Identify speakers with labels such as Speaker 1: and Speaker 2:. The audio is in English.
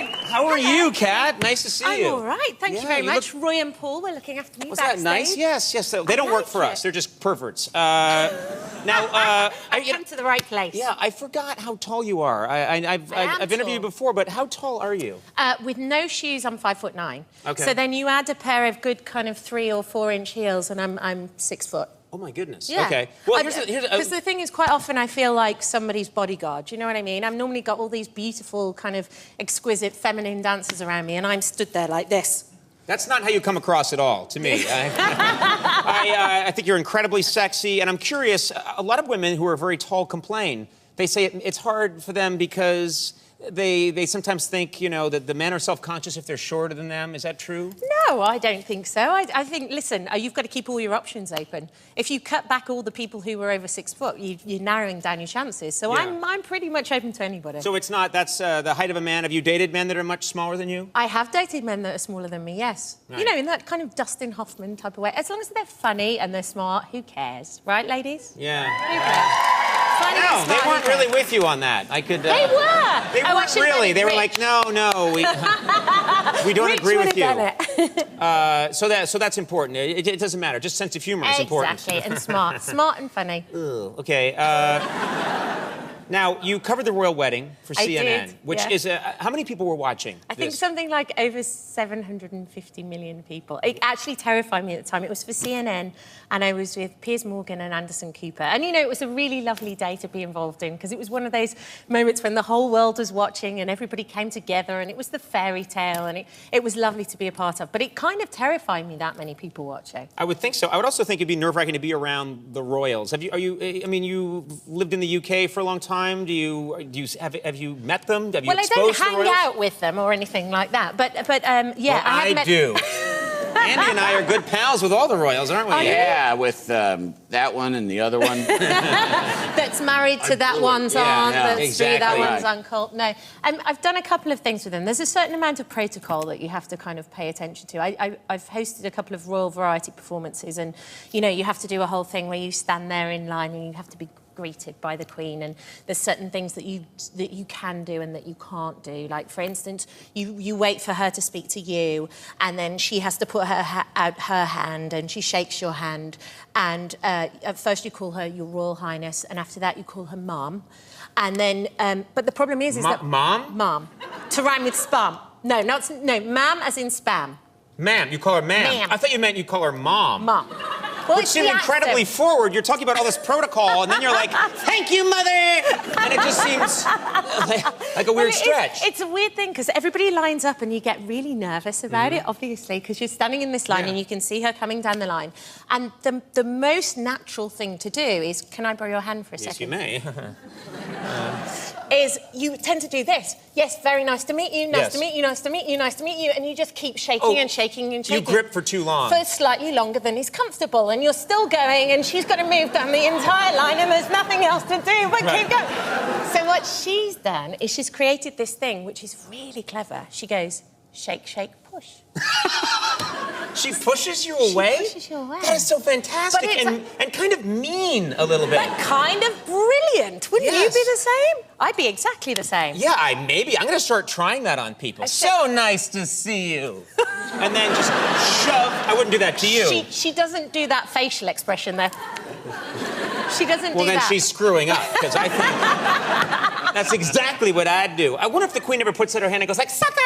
Speaker 1: How are you, Kat? Nice to see you.
Speaker 2: I'm all right. Thank you very much. Roy and Paul were looking after me backstage.
Speaker 1: Was that nice? Yes, yes. They don't work for us. They're just perverts. Now,
Speaker 2: I've come to the right place.
Speaker 1: Yeah, I forgot how tall you are. I've interviewed you before, but how tall are you?
Speaker 2: With no shoes, I'm 5'9".
Speaker 1: Okay.
Speaker 2: So then you add a pair of good kind of 3 or 4 inch heels, and I'm 6 foot.
Speaker 1: Oh my goodness.
Speaker 2: Yeah.
Speaker 1: Okay. Well,
Speaker 2: because the thing is, quite often I feel like somebody's bodyguard. Do you know what I mean? I've normally got all these beautiful, kind of exquisite feminine dancers around me, and I'm stood there like this.
Speaker 1: That's not how you come across at all to me. I think you're incredibly sexy, and I'm curious. A lot of women who are very tall complain. They say it's hard for them because they sometimes think, you know, that the men are self-conscious if they're shorter than them. Is that true?
Speaker 2: No, I don't think so. I think, listen, you've got to keep all your options open. If you cut back all the people who were over 6 foot, you're narrowing down your chances. So
Speaker 1: yeah.
Speaker 2: I'm pretty much open to anybody.
Speaker 1: So it's not, that's the height of a man. Have you dated men that are much smaller than you?
Speaker 2: I have dated men that are smaller than me, yes. Right. You know, in that kind of Dustin Hoffman type of way. As long as they're funny and they're smart, who cares? Right, ladies?
Speaker 1: Yeah.
Speaker 2: Who cares?
Speaker 1: No, they weren't really with you on that. I could.
Speaker 2: They were.
Speaker 1: They weren't really. They were like, no, we don't agree with you. So that's important. It doesn't matter. Just sense of humor is important.
Speaker 2: Exactly, and smart and funny.
Speaker 1: Ugh. Okay. Now, you covered the royal wedding for CNN, which is how many people were watching?
Speaker 2: I think something like over 750 million people. It actually terrified me at the time. It was for CNN, and I was with Piers Morgan and Anderson Cooper. And, you know, it was a really lovely day to be involved in, because it was one of those moments when the whole world was watching and everybody came together, and it was the fairy tale, and it was lovely to be a part of. But it kind of terrified me, that many people watching.
Speaker 1: I would think so. I would also think it'd be nerve-wracking to be around the royals. I mean, you lived in the UK for a long time. Have you met them? Have you exposed
Speaker 2: I don't hang out with them or anything like that. But yeah,
Speaker 1: well, I do. Andy and I are good pals with all the royals, aren't we?
Speaker 3: Yeah, with that one and the other one.
Speaker 2: That's married to that one's aunt. That's
Speaker 1: exactly.
Speaker 2: that one's uncle. No, I've done a couple of things with them. There's a certain amount of protocol that you have to kind of pay attention to. I've hosted a couple of royal variety performances, and you know, you have to do a whole thing where you stand there in line and you have to be greeted by the Queen, and there's certain things that you can do and that you can't do. Like, for instance, you wait for her to speak to you, and then she has to put out her hand, and she shakes your hand, and at first you call her Your Royal Highness, and after that you call her Mom, and then but the problem is that Mom to rhyme with spam. No, ma'am as in spam.
Speaker 1: Ma'am, you call her ma'am. I thought you meant you call her Mom.
Speaker 2: Mom. Well,
Speaker 1: which seemed incredibly forward. You're talking about all this protocol, and then you're like, thank you, mother! And it just seems like a weird stretch.
Speaker 2: It's a weird thing, because everybody lines up and you get really nervous about it, obviously, because you're standing in this line and you can see her coming down the line. And the most natural thing to do is, can I borrow your hand for a second?
Speaker 1: Yes, you may.
Speaker 2: Is you tend to do this. Yes, very nice to meet you, nice to meet you, nice to meet you, nice to meet you, and you just keep shaking and shaking and shaking.
Speaker 1: You grip for too long.
Speaker 2: For slightly longer than is comfortable, and you're still going, and she's got to move down the entire line, and there's nothing else to do but keep going. So what she's done is she's created this thing, which is really clever. She goes, shake, shake, push.
Speaker 1: She pushes you away?
Speaker 2: She pushes you away.
Speaker 1: That is so fantastic and kind of mean a little bit.
Speaker 2: But kind of brilliant. Wouldn't you be the same? I'd be exactly the same.
Speaker 1: Yeah, maybe. I'm going to start trying that on people. So nice to see you. And then just shove. I wouldn't do that to you.
Speaker 2: She doesn't do that facial expression, though. She doesn't do that.
Speaker 1: Well, then she's screwing up, because I think that's exactly what I'd do. I wonder if the Queen ever puts out her hand and goes like, sucker!